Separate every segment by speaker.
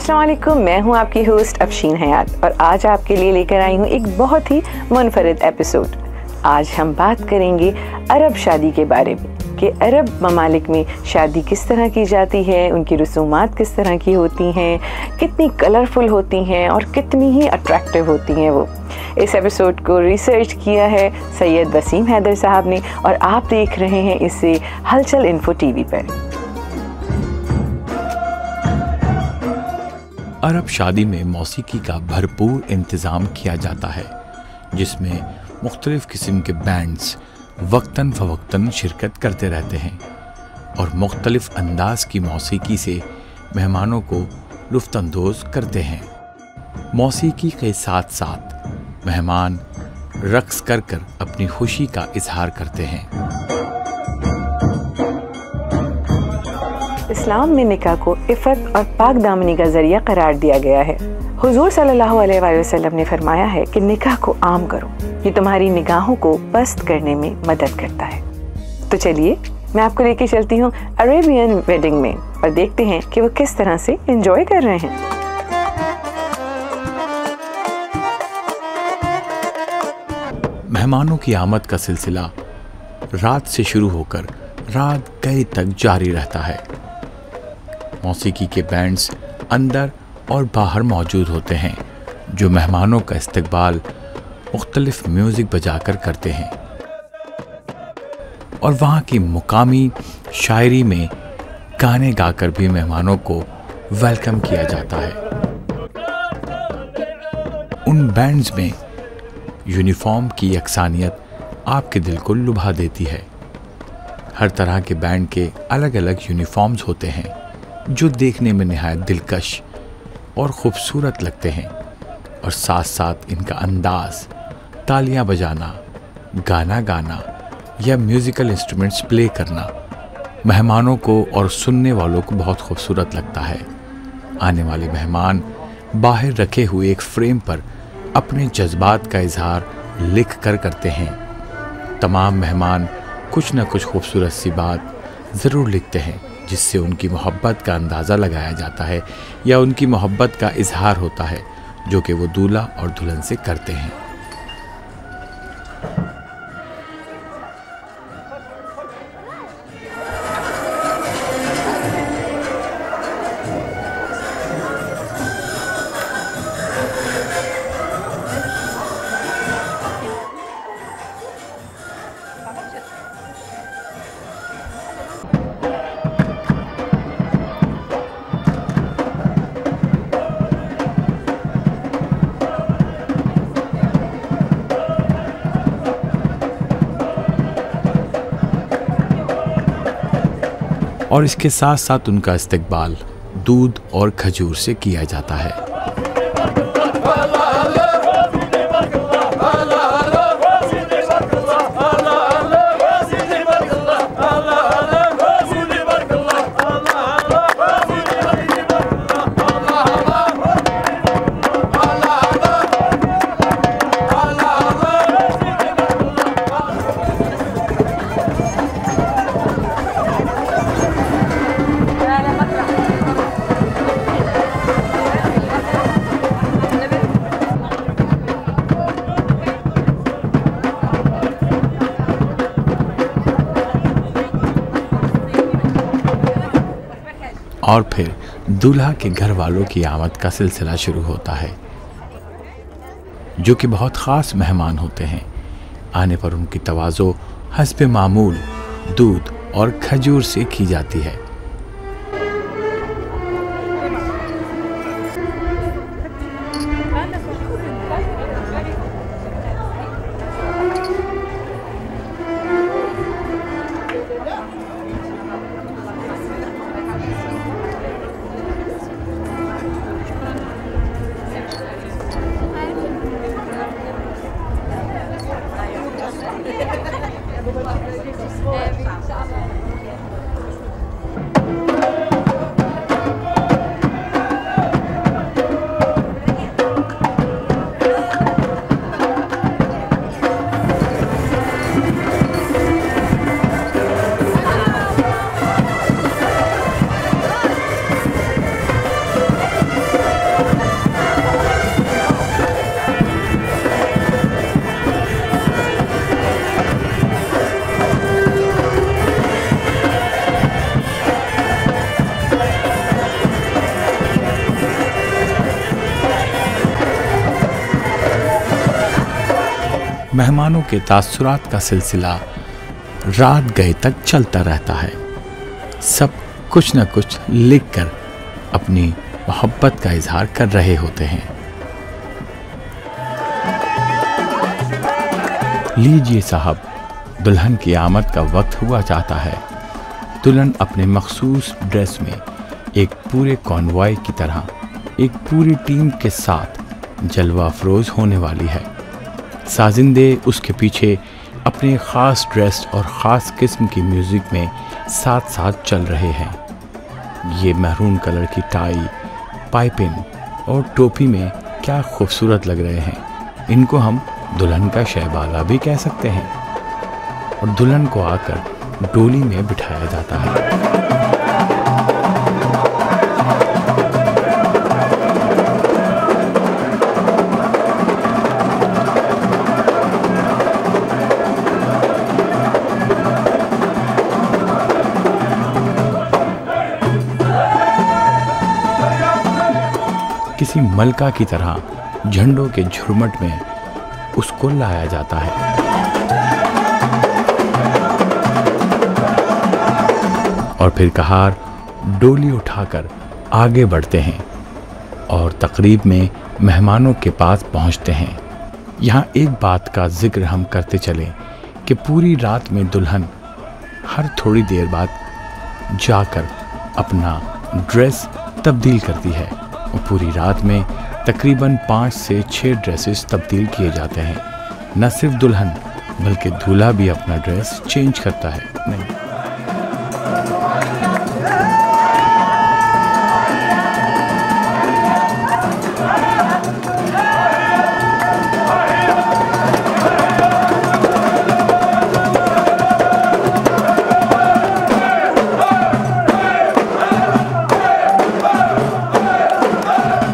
Speaker 1: अस्सलाम वालेकुम, मैं हूं आपकी होस्ट अफशीन हयात और आज आपके लिए लेकर आई हूं एक बहुत ही मुनफरिद एपिसोड। आज हम बात करेंगे अरब शादी के बारे में कि अरब ममालिक में शादी किस तरह की जाती है, उनकी रसूमात किस तरह की होती हैं, कितनी कलरफुल होती हैं और कितनी ही अट्रैक्टिव होती हैं वो। इस एपिसोड को रिसर्च किया है सैयद वसीम हैदर साहब ने और आप देख रहे हैं इसे हलचल इन्फो टीवी पर।
Speaker 2: अरब शादी में मौसीकी का भरपूर इंतज़ाम किया जाता है, जिसमें मुख्तलिफ़ किस्म के बैंड्स वक्तन फ़वक्तन शिरकत करते रहते हैं और मुख्तलिफ़ अंदाज की मौसीकी से मेहमानों को लुफ्तअंदोज़ करते हैं। मौसीकी के साथ साथ मेहमान रक़्स कर कर अपनी खुशी का इजहार करते हैं।
Speaker 1: इस्लाम में निकाह को इफ़त और पाक दामनी का ज़रिया करार दिया गया है। हुज़ूर सल्लल्लाहु अलैहि वसल्लम ने फरमाया है कि निकाह को आम करो, ये तुम्हारी निगाहों को पस्त करने में मदद करता है। तो चलिए मैं आपको लेके चलती हूँ अरेबियन वेडिंग में और देखते हैं कि वो किस तरह से एंजॉय कर रहे हैं।
Speaker 2: मेहमानों की आमद का सिलसिला रात से शुरू होकर रात गए तक जारी रहता है। मौसीकी के बैंड्स अंदर और बाहर मौजूद होते हैं जो मेहमानों का इस्तकबाल मुख्तलिफ म्यूज़िक बजाकर करते हैं और वहाँ की मुकामी शायरी में गाने गाकर भी मेहमानों को वेलकम किया जाता है। उन बैंड्स में यूनिफॉर्म की यकसानियत आपके दिल को लुभा देती है। हर तरह के बैंड के अलग अलग यूनिफॉर्म्स होते हैं जो देखने में निहायत दिलकश और ख़ूबसूरत लगते हैं और साथ साथ इनका अंदाज़, तालियां बजाना, गाना गाना या म्यूज़िकल इंस्ट्रूमेंट्स प्ले करना मेहमानों को और सुनने वालों को बहुत खूबसूरत लगता है। आने वाले मेहमान बाहर रखे हुए एक फ्रेम पर अपने जज्बात का इजहार लिख कर करते हैं। तमाम मेहमान कुछ न कुछ खूबसूरत सी बात ज़रूर लिखते हैं जिससे उनकी मोहब्बत का अंदाज़ा लगाया जाता है या उनकी मोहब्बत का इजहार होता है जो कि वो दूल्हा और दुल्हन से करते हैं। और इसके साथ साथ उनका इस्तकबाल दूध और खजूर से किया जाता है। और फिर दूल्हा के घर वालों की आमद का सिलसिला शुरू होता है जो कि बहुत ख़ास मेहमान होते हैं। आने पर उनकी तवाज़ो हस्बे मामूल दूध और खजूर से की जाती है। मेहमानों के तासुरात का सिलसिला रात गए तक चलता रहता है। सब कुछ न कुछ लिखकर अपनी मोहब्बत का इजहार कर रहे होते हैं। लीजिए साहब, दुल्हन की आमद का वक्त हुआ जाता है। दुल्हन अपने मखसूस ड्रेस में एक पूरे कॉन्वॉय की तरह एक पूरी टीम के साथ जलवा अफरोज होने वाली है। साजिंदे उसके पीछे अपने ख़ास ड्रेस और ख़ास किस्म की म्यूज़िक में साथ साथ चल रहे हैं। ये मैरून कलर की टाई, पाइपिंग और टोपी में क्या खूबसूरत लग रहे हैं। इनको हम दुल्हन का शहबाला भी कह सकते हैं। और दुल्हन को आकर डोली में बिठाया जाता है। किसी मलका की तरह झंडों के झुरमट में उसको लाया जाता है। और फिर कहार डोली उठाकर आगे बढ़ते हैं और तकरीब में मेहमानों के पास पहुंचते हैं। यहाँ एक बात का जिक्र हम करते चलें कि पूरी रात में दुल्हन हर थोड़ी देर बाद जाकर अपना ड्रेस तब्दील करती है और पूरी रात में तकरीबन 5 से 6 ड्रेसेस तब्दील किए जाते हैं। न सिर्फ दुल्हन बल्कि दूल्हा भी अपना ड्रेस चेंज करता है। नहीं,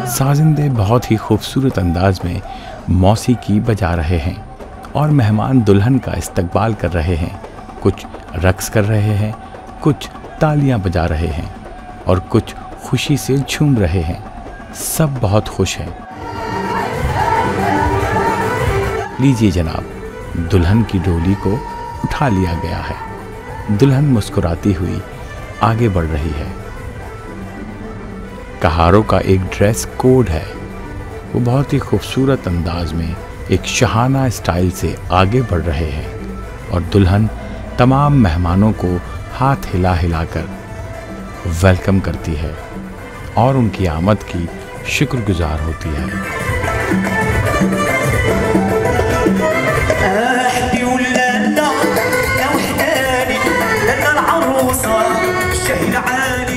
Speaker 2: साजिंदे बहुत ही खूबसूरत अंदाज में मौसीकी बजा रहे हैं और मेहमान दुल्हन का इस्तकबाल कर रहे हैं। कुछ रक्स कर रहे हैं, कुछ तालियां बजा रहे हैं और कुछ खुशी से झूम रहे हैं। सब बहुत खुश हैं। लीजिए जनाब, दुल्हन की डोली को उठा लिया गया है। दुल्हन मुस्कुराती हुई आगे बढ़ रही है। कहारों का एक ड्रेस कोड है। वो बहुत ही खूबसूरत अंदाज में एक शहाना स्टाइल से आगे बढ़ रहे हैं और दुल्हन तमाम मेहमानों को हाथ हिला हिलाकर वेलकम करती है और उनकी आमद की शुक्रगुजार होती है।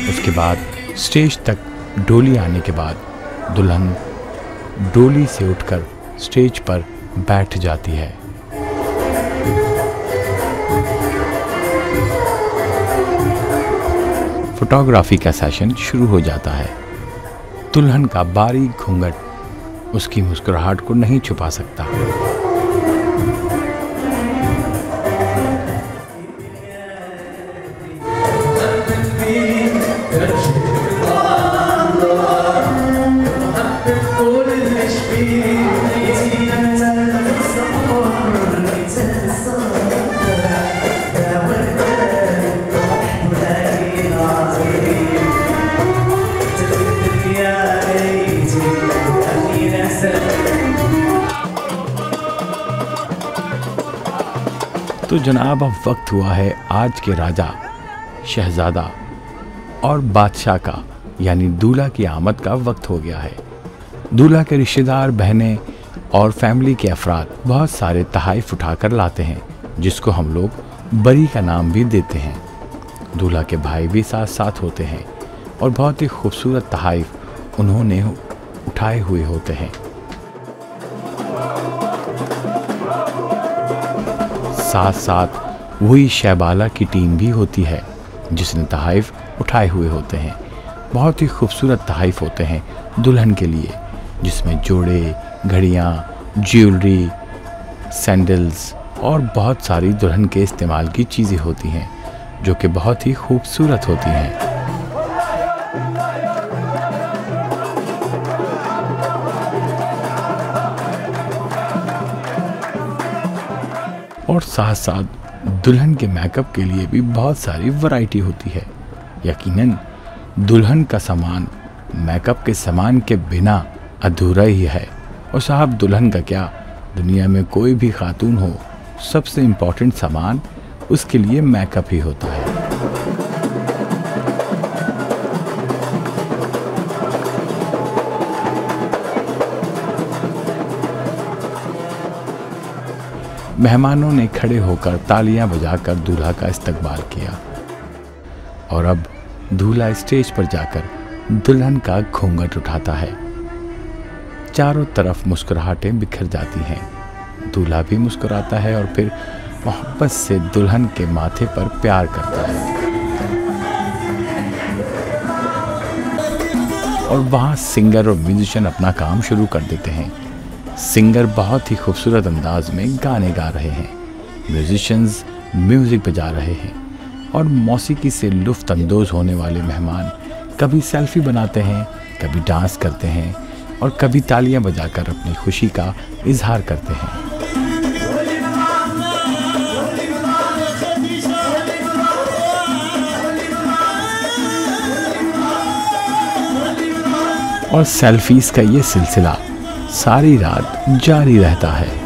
Speaker 2: उसके बाद स्टेज तक डोली आने के बाद दुल्हन डोली से उठकर स्टेज पर बैठ जाती है। फोटोग्राफी का सेशन शुरू हो जाता है। दुल्हन का बारीक घूंघट उसकी मुस्कुराहट को नहीं छुपा सकता। तो जनाब, अब वक्त हुआ है आज के राजा, शहजादा और बादशाह का, यानी दूल्हा की आमद का वक्त हो गया है। दूल्हा के रिश्तेदार, बहनें और फैमिली के अफराद बहुत सारे तहाइफ उठाकर लाते हैं, जिसको हम लोग बरी का नाम भी देते हैं। दूल्हा के भाई भी साथ साथ होते हैं और बहुत ही खूबसूरत तहाइफ उन्होंने उठाए हुए होते हैं। साथ साथ वही शहबाला की टीम भी होती है जिसने तहाइफ उठाए हुए होते हैं। बहुत ही खूबसूरत तहाइफ होते हैं दुल्हन के लिए, जिसमें जोड़े, घड़ियाँ, ज्वेलरी, सैंडल्स और बहुत सारी दुल्हन के इस्तेमाल की चीज़ें होती हैं जो कि बहुत ही खूबसूरत होती हैं। और साथ साथ दुल्हन के मेकअप के लिए भी बहुत सारी वैरायटी होती है। यकीनन दुल्हन का सामान मेकअप के सामान के बिना अधूरा ही है। और साहब दुल्हन का क्या, दुनिया में कोई भी खातून हो, सबसे इम्पोर्टेंट सामान उसके लिए मेकअप ही होता है। मेहमानों ने खड़े होकर तालियां बजाकर दूल्हा का इस्तकबाल किया और अब दूल्हा स्टेज पर जाकर दुल्हन का घूंघट उठाता है। चारों तरफ मुस्कुराहटें बिखर जाती हैं। दूल्हा भी मुस्कुराता है और फिर मोहब्बत से दुल्हन के माथे पर प्यार करता है। और वहाँ सिंगर और म्यूजिशियन अपना काम शुरू कर देते हैं। सिंगर बहुत ही खूबसूरत अंदाज में गाने गा रहे हैं, म्यूजिशियंस म्यूजिक बजा रहे हैं और मौसीकी से लुफ्त अंदोज होने वाले मेहमान कभी सेल्फी बनाते हैं, कभी डांस करते हैं और कभी तालियां बजाकर अपनी खुशी का इजहार करते हैं। और सेल्फीज का ये सिलसिला सारी रात जारी रहता है।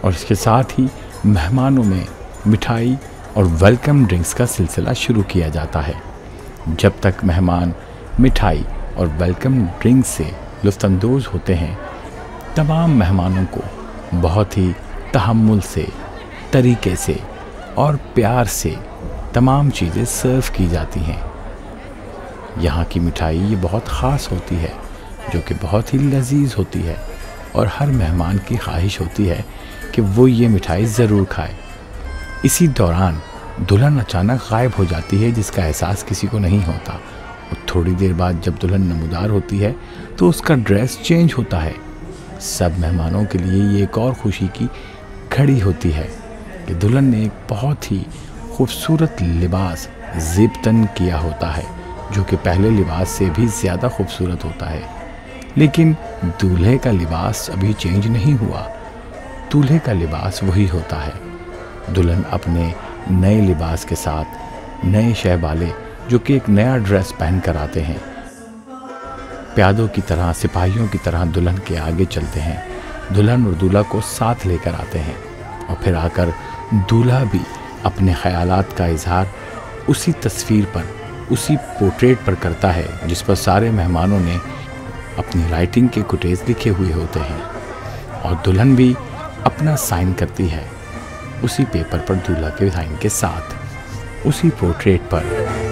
Speaker 2: और इसके साथ ही मेहमानों में मिठाई और वेलकम ड्रिंक्स का सिलसिला शुरू किया जाता है। जब तक मेहमान मिठाई और वेलकम ड्रिंक्स से लुत्फ़अंदोज़ होते हैं, तमाम मेहमानों को बहुत ही तहम्मुल से, तरीके से और प्यार से तमाम चीज़ें सर्व की जाती हैं। यहाँ की मिठाई ये बहुत ख़ास होती है, जो कि बहुत ही लजीज होती है और हर मेहमान की ख्वाहिश होती है कि वो ये मिठाई ज़रूर खाए। इसी दौरान दुल्हन अचानक गायब हो जाती है, जिसका एहसास किसी को नहीं होता। और थोड़ी देर बाद जब दुल्हन नमूदार होती है तो उसका ड्रेस चेंज होता है। सब मेहमानों के लिए ये एक और खुशी की घड़ी होती है कि दुल्हन ने एक बहुत ही खूबसूरत लिबास ज़ेबतन किया होता है, जो कि पहले लिबास से भी ज़्यादा खूबसूरत होता है। लेकिन दूल्हे का लिबास अभी चेंज नहीं हुआ, दूल्हे का लिबास वही होता है। दुल्हन अपने नए लिबास के साथ नए शह वाले जो कि एक नया ड्रेस पहन कर आते हैं। प्यादों की तरह, सिपाहियों की तरह दुल्हन के आगे चलते हैं, दुल्हन और दूल्हा को साथ लेकर आते हैं और फिर आकर दूल्हा भी अपने ख्यालात का इजहार उसी तस्वीर पर, उसी पोर्ट्रेट पर करता है जिस पर सारे मेहमानों ने अपनी राइटिंग के कुटेज लिखे हुए होते हैं, और दुल्हन भी अपना साइन करती है उसी पेपर पर दूल्हा के साइन के साथ, उसी पोर्ट्रेट पर।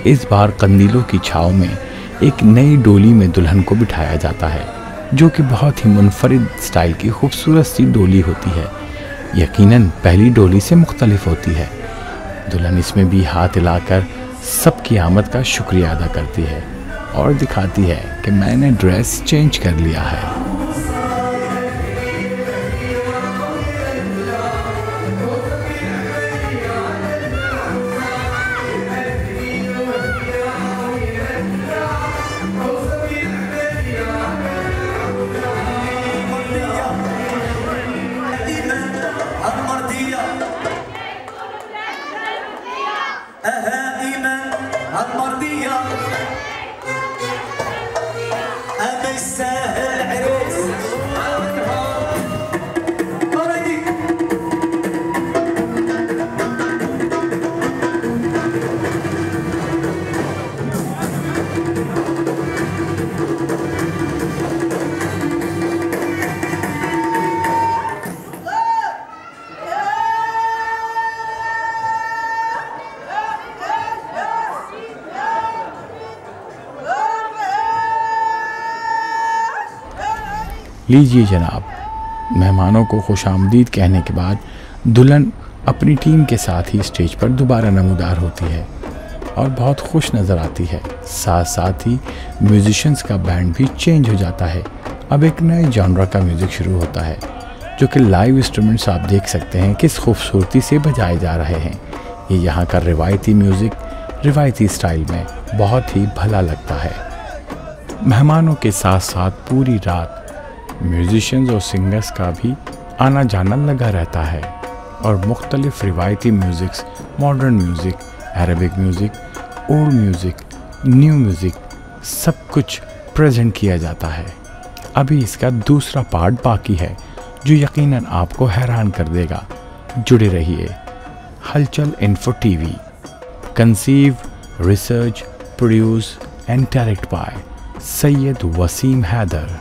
Speaker 2: इस बार कंदीलों की छाँव में एक नई डोली में दुल्हन को बिठाया जाता है, जो कि बहुत ही मुनफरिद स्टाइल की खूबसूरत सी डोली होती है। यकीनन पहली डोली से मुख्तलिफ होती है। दुल्हन इसमें भी हाथ हिलाकर सबकी आमद का शुक्रिया अदा करती है और दिखाती है कि मैंने ड्रेस चेंज कर लिया है। लीजिए जनाब, मेहमानों को खुशामदीद कहने के बाद दुल्हन अपनी टीम के साथ ही स्टेज पर दोबारा नमूदार होती है और बहुत खुश नज़र आती है। साथ साथ ही म्यूजिशियंस का बैंड भी चेंज हो जाता है। अब एक नए जॉनरा का म्यूज़िक शुरू होता है, जो कि लाइव इंस्ट्रूमेंट्स आप देख सकते हैं किस खूबसूरती से बजाए जा रहे हैं। ये यहाँ का रिवायती म्यूज़िक रिवायती स्टाइल में बहुत ही भला लगता है। मेहमानों के साथ साथ पूरी रात म्यूजिशियंस और सिंगर्स का भी आना जाना लगा रहता है और मुख्तलिफ रिवायती musics, modern music, Arabic music, old music, new music सब कुछ प्रेजेंट किया जाता है। अभी इसका दूसरा पार्ट बाकी है जो यकीनन आपको हैरान कर देगा। जुड़े रहिए। Halchal info TV, conceive, research, produce and direct by Syed Waseem Haider.